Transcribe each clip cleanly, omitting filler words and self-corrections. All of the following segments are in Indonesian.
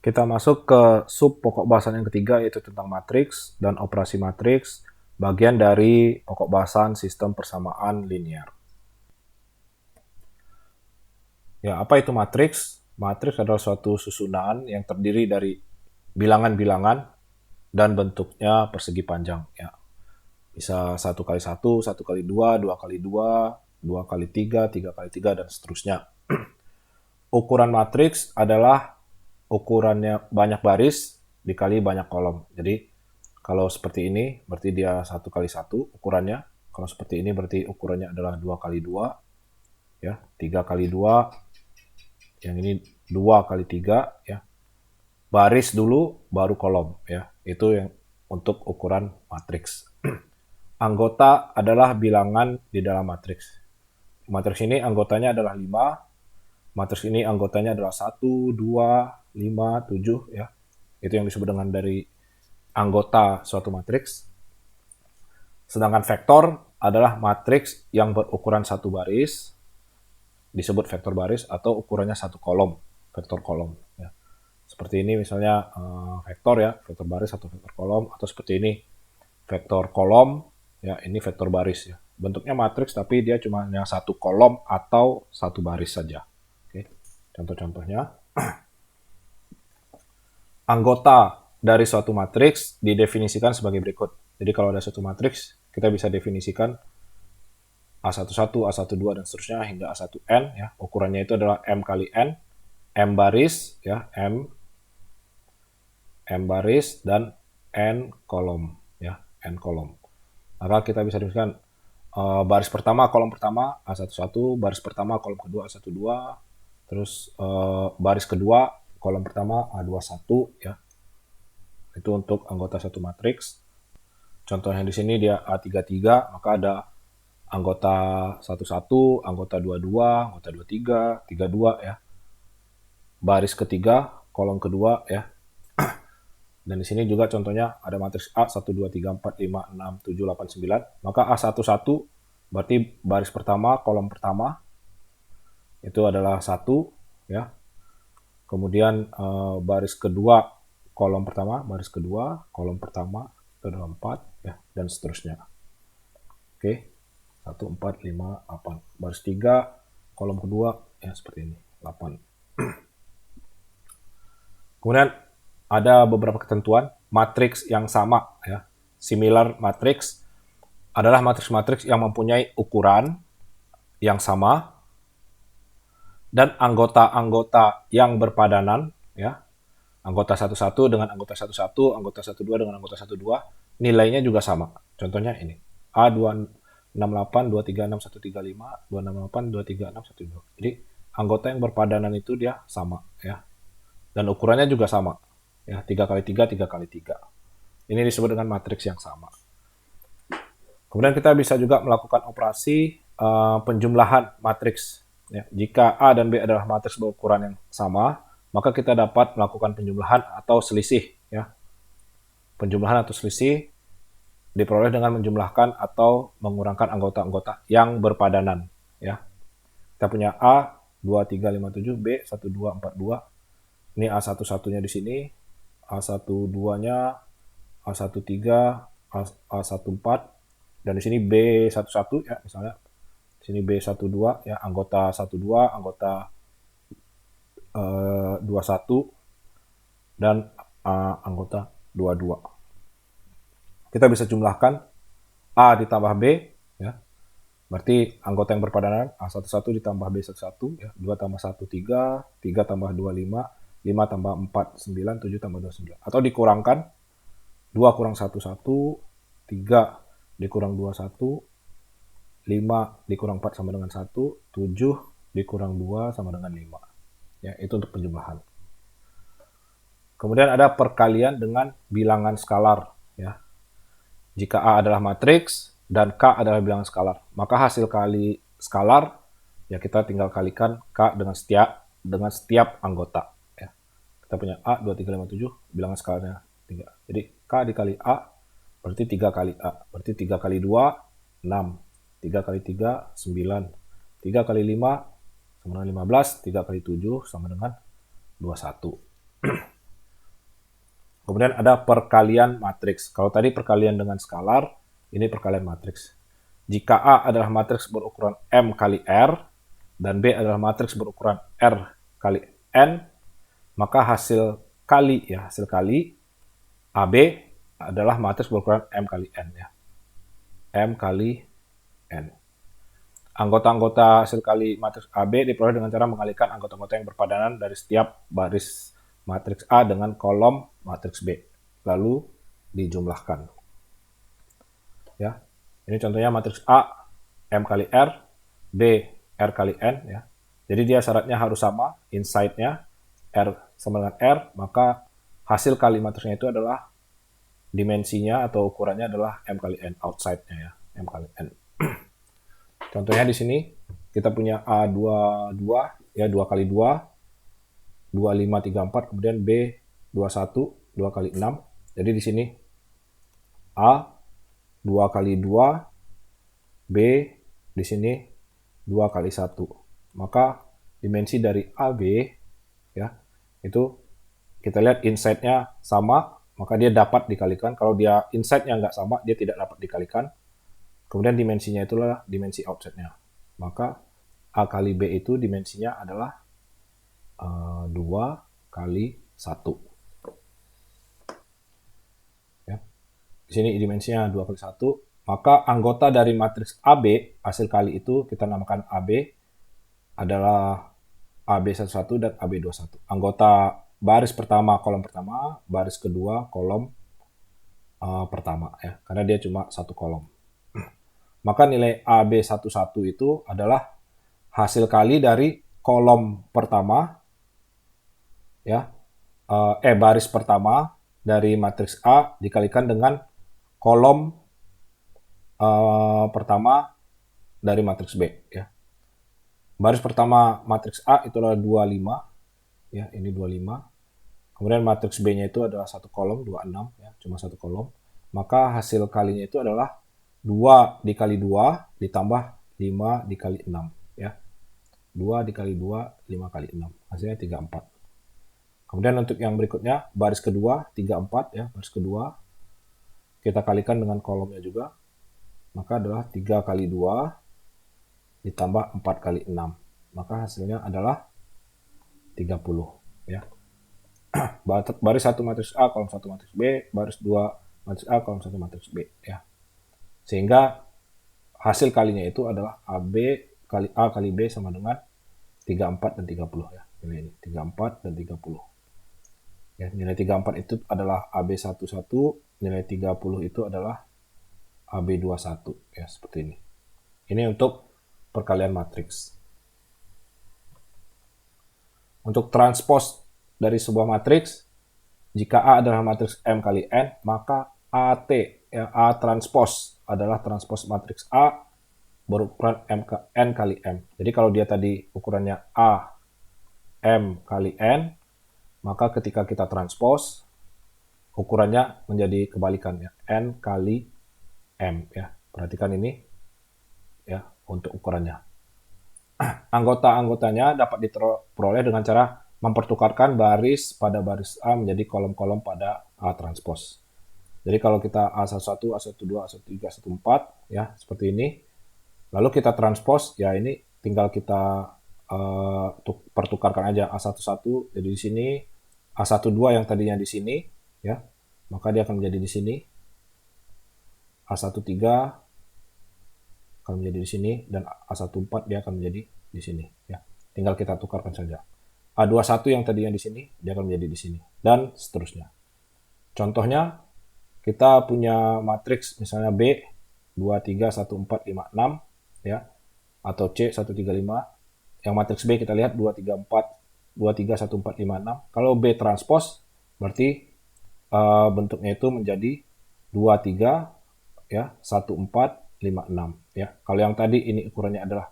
Kita masuk ke sub pokok bahasan yang ketiga, yaitu tentang matriks dan operasi matriks, bagian dari pokok bahasan sistem persamaan linear. Ya, apa itu matriks? Matriks adalah suatu susunan yang terdiri dari bilangan-bilangan dan bentuknya persegi panjang. Ya, bisa 1 kali 1, 1 kali 2, 2 kali 2, 2 kali 3, 3 kali 3, dan seterusnya. Ukuran matriks adalah ukurannya banyak baris dikali banyak kolom. Jadi kalau seperti ini berarti dia 1 kali 1 ukurannya. Kalau seperti ini berarti ukurannya adalah 2 kali 2, ya, 3 kali 2, yang ini 2 kali 3, ya. Baris dulu baru kolom, ya. Itu yang untuk ukuran matriks. Anggota adalah bilangan di dalam matriks. Matriks ini anggotanya adalah 5. Matriks ini anggotanya adalah 1, 2, 5, 7, ya. Itu yang disebut dengan dari anggota suatu matriks. Sedangkan vektor adalah matriks yang berukuran satu baris, disebut vektor baris, atau ukurannya satu kolom, vektor kolom. Ya. Seperti ini misalnya vektor, ya, vektor baris atau vektor kolom, atau seperti ini vektor kolom, ya, ini vektor baris, ya. Bentuknya matriks tapi dia cuma hanya satu kolom atau satu baris saja. Oke. Contoh-contohnya. Anggota dari suatu matriks didefinisikan sebagai berikut. Jadi kalau ada suatu matriks, kita bisa definisikan A11, A12, dan seterusnya hingga A1N, ya. Ukurannya itu adalah M kali N, M baris, ya, M baris, dan N kolom, ya, N kolom. Maka kita bisa definisikan baris pertama, kolom pertama A11, baris pertama, kolom kedua A12, terus baris kedua, kolom pertama A21, ya. Itu untuk anggota satu matriks. Contohnya di sini dia A33, maka ada anggota 11, anggota 22, anggota 23, 32, ya. Baris ketiga, kolom kedua, ya. Dan di sini juga contohnya ada matriks A 1 2 3 4 5 6 7 8 9. Maka A11 berarti baris pertama, kolom pertama itu adalah 1, ya. Kemudian baris kedua, kolom pertama, baris kedua, kolom pertama itu adalah 4, ya, dan seterusnya. Oke. 1 4 5 8. Baris 3, kolom kedua, ya, seperti ini, 8. Kemudian ada beberapa ketentuan matriks yang sama, ya. Similar matrix adalah matriks-matriks yang mempunyai ukuran yang sama dan anggota-anggota yang berpadanan, ya. Anggota 11 dengan anggota 11, anggota 12 dengan anggota 12, nilainya juga sama. Contohnya ini. A268, 236, 135, 268, 236, 12. Jadi anggota yang berpadanan itu dia sama, ya. Dan ukurannya juga sama, ya, 3 kali 3, 3 kali 3. Ini disebut dengan matriks yang sama. Kemudian kita bisa juga melakukan operasi penjumlahan matriks. Ya. Jika A dan B adalah matriks berukuran yang sama, maka kita dapat melakukan penjumlahan atau selisih. Ya. Penjumlahan atau selisih diperoleh dengan menjumlahkan atau mengurangkan anggota-anggota yang berpadanan. Ya. Kita punya A 2357, B 1242. Ini A11-nya di sini, A12-nya, A13, A14, dan di sini B11, ya, misalnya di sini B12, ya, anggota 12, anggota 21, dan anggota 22. Kita bisa jumlahkan A ditambah B, ya. Berarti anggota yang berpadanan A11 ditambah B11, ya. 2 tambah 1 3, 3 tambah 2 5, 5 tambah 4 9, 7 tambah 2 9. Atau dikurangkan 2 kurang 1 1, 3 dikurang 2 1, 5 dikurang 4 sama dengan 1, 7 dikurang 2 sama dengan 5. Ya, itu untuk penjumlahan. Kemudian ada perkalian dengan bilangan skalar, ya. Jika A adalah matriks dan K adalah bilangan skalar, maka hasil kali skalar, ya, kita tinggal kalikan K dengan setiap anggota, ya. Kita punya A 2357, bilangan skalarnya 3. Jadi K dikali A berarti 3 kali A. Berarti 3 kali 2, 6. 3 kali 3, 9. 3 kali 5 sama dengan 15. 3 kali 7 sama dengan 21. Kemudian ada perkalian matriks. Kalau tadi perkalian dengan skalar, ini perkalian matriks. Jika A adalah matriks berukuran M kali R, dan B adalah matriks berukuran R kali N, maka hasil kali AB adalah matriks berukuran M kali N ya. M kali N. Anggota-anggota hasil kali matriks AB diperoleh dengan cara mengalihkan anggota-anggota yang berpadanan dari setiap baris matriks A dengan kolom matriks B, lalu dijumlahkan. Ya, ini contohnya matriks A M kali R, B R kali N ya. Jadi dia syaratnya harus sama, inside-nya R sama dengan R, maka hasil kali matriksnya itu adalah dimensinya atau ukurannya adalah M kali N, outside-nya ya, M kali N. Contohnya di sini kita punya A22 ya, 2 kali 2, 2534, kemudian B21, 2 kali 6. Jadi di sini A 2 kali 2, B di sini 2 kali 1. Maka dimensi dari AB ya, itu kita lihat inside-nya sama, maka dia dapat dikalikan. Kalau dia inside-nya nggak sama, dia tidak dapat dikalikan. Kemudian dimensinya itulah dimensi outside-nya. Maka A kali B itu dimensinya adalah 2 kali 1. Ya. Di sini dimensinya 2 kali 1. Maka anggota dari matriks AB, hasil kali itu kita namakan AB, adalah AB11 dan AB21. Anggota baris pertama, kolom pertama, baris kedua, kolom pertama. Ya, karena dia cuma satu kolom. Maka nilai AB11 itu adalah hasil kali dari kolom pertama, ya, baris pertama dari matriks A dikalikan dengan kolom pertama dari matriks B. Ya. Baris pertama matriks A itu adalah 25, ya, ini 25. Kemudian matriks B-nya itu adalah satu kolom, 26, ya, cuma satu kolom. Maka hasil kalinya itu adalah 2 dikali 2 ditambah 5 dikali 6. Ya. 2 dikali 2, 5 kali 6. Hasilnya 34. Kemudian untuk yang berikutnya, baris kedua, 34. Ya, baris kedua. Kita kalikan dengan kolomnya juga. Maka adalah 3 kali 2 ditambah 4 kali 6. Maka hasilnya adalah 30. Ya. Baris 1 matriks A, kolom 1 matriks B, baris 2 matriks A, kolom 1 matriks B. Ya. Sehingga hasil kalinya itu adalah AB kali A kali B sama dengan 34 dan 30 ya. Nilai ini 34 dan 30. Ya, nilai 34 itu adalah AB11, nilai 30 itu adalah AB21 ya, seperti ini. Ini untuk perkalian matriks. Untuk transpose dari sebuah matriks, jika A adalah matriks M kali N, maka AT ya, A transpose adalah transpose matriks A berukuran N kali M. Jadi kalau dia tadi ukurannya A M kali N, maka ketika kita transpose ukurannya menjadi kebalikannya, N kali M ya. Perhatikan ini ya untuk ukurannya. Anggota-anggotanya dapat diperoleh dengan cara mempertukarkan baris pada baris A menjadi kolom-kolom pada A transpose. Jadi kalau kita A11, A12, A13, A14 ya seperti ini. Lalu kita transpose ya, ini tinggal kita pertukarkan aja A11 jadi di sini, A12 yang tadinya di sini ya. Maka dia akan menjadi di sini. A13 akan menjadi di sini dan A14 dia akan menjadi di sini ya. Tinggal kita tukarkan saja. A21 yang tadinya di sini dia akan menjadi di sini dan seterusnya. Contohnya kita punya matriks misalnya B 2 3 1 4 5 6 ya, atau C 1 3 5. Yang matriks B kita lihat 2 3 4 2 3 1 4 5 6. Kalau B transpose berarti bentuknya itu menjadi 2 3 ya 1 4 5 6 ya. Kalau yang tadi ini ukurannya adalah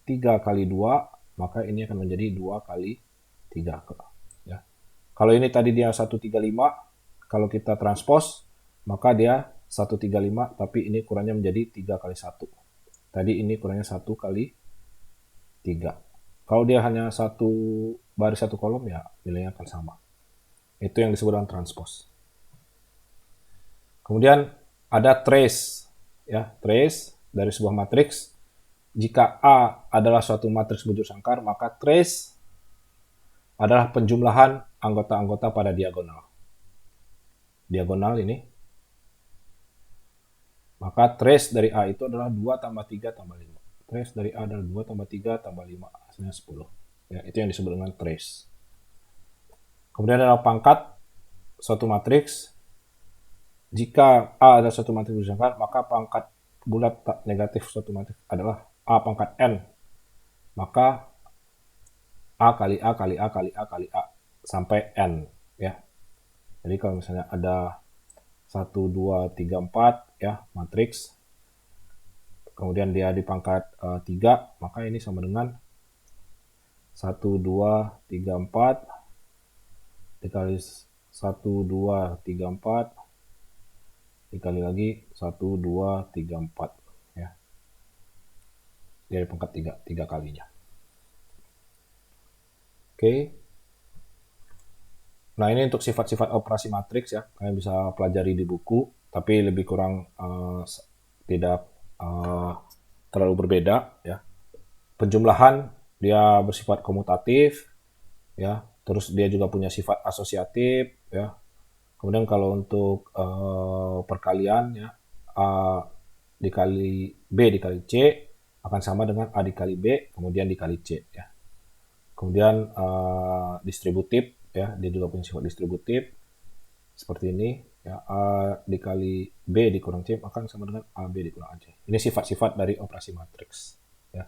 3 kali 2, maka ini akan menjadi 2 kali 3 ya. Kalau ini tadi dia 1 3 5, kalau kita transpose maka dia 135, tapi ini ukurannya menjadi 3 kali 1. Tadi ini ukurannya 1 kali 3. Kalau dia hanya satu baris satu kolom ya nilainya akan sama. Itu yang disebut dengan transpose. Kemudian ada trace, ya, trace dari sebuah matriks. Jika A adalah suatu matriks bujur sangkar, maka trace adalah penjumlahan anggota-anggota pada diagonal. Diagonal ini. Maka trace dari A itu adalah 2 tambah 3 tambah 5. Trace dari A adalah 2 tambah 3 tambah 5, hasilnya 10. Ya, itu yang disebut dengan trace. Kemudian adalah pangkat suatu matriks. Jika A adalah suatu matriks bujur sangkar, maka pangkat bulat negatif suatu matriks adalah A pangkat N. Maka A kali A kali A kali A kali A sampai N. Ya. Jadi kalau misalnya ada 1, 2, 3, 4 ya, matriks, kemudian dia di pangkat 3, maka ini sama dengan 1, 2, 3, 4 dikali 1, 2, 3, 4 dikali lagi 1, 2, 3, 4 ya. Dari pangkat 3 kalinya. Oke. Nah, ini untuk sifat-sifat operasi matriks ya. Kalian bisa pelajari di buku, tapi lebih kurang tidak terlalu berbeda ya. Penjumlahan dia bersifat komutatif ya. Terus dia juga punya sifat asosiatif ya. Kemudian kalau untuk perkalian ya, A dikali B dikali C akan sama dengan A dikali B kemudian dikali C ya. Kemudian distributif ya, dia juga punya sifat distributif seperti ini ya, A dikali B dikurang C akan sama dengan AB dikurang AC. Ini sifat-sifat dari operasi matriks ya.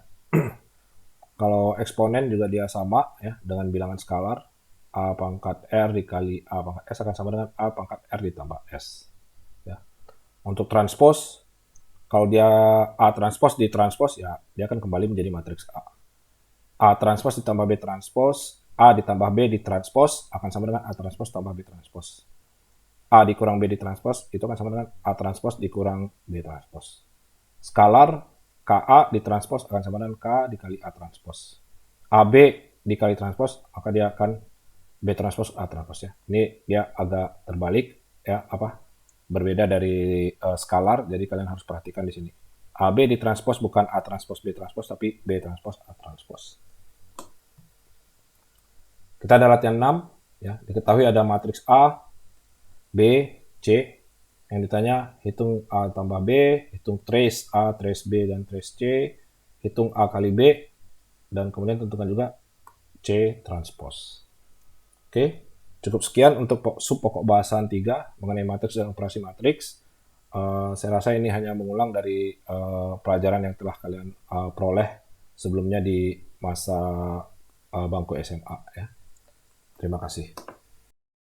Kalau eksponen juga dia sama ya, dengan bilangan skalar. A pangkat R dikali A pangkat S akan sama dengan A pangkat R ditambah S ya. Untuk transpos, kalau dia A transpos ditranspos ya, dia akan kembali menjadi matriks A. A transpos ditambah B transpos, A ditambah B ditranspos akan sama dengan A transpos tambah B transpos. A dikurang B ditranspos itu akan sama dengan A transpos dikurang B transpos. Skalar KA ditranspos akan sama dengan K dikali A transpos. AB dikali transpos, maka dia akan B transpos A transpos ya. Ini dia agak terbalik ya, berbeda dari skalar, jadi kalian harus perhatikan di sini. AB ditranspos bukan A transpos B transpos, tapi B transpos A transpos. Kita ada latihan 6, ya. Diketahui ada matriks A, B, C. Yang ditanya, hitung A tambah B, hitung trace A, trace B, dan trace C, hitung A kali B, dan kemudian tentukan juga C transpos. Oke, cukup sekian untuk sub pokok bahasan 3 mengenai matriks dan operasi matriks. Saya rasa ini hanya mengulang dari pelajaran yang telah kalian peroleh sebelumnya di masa bangku SMA ya. Terima kasih.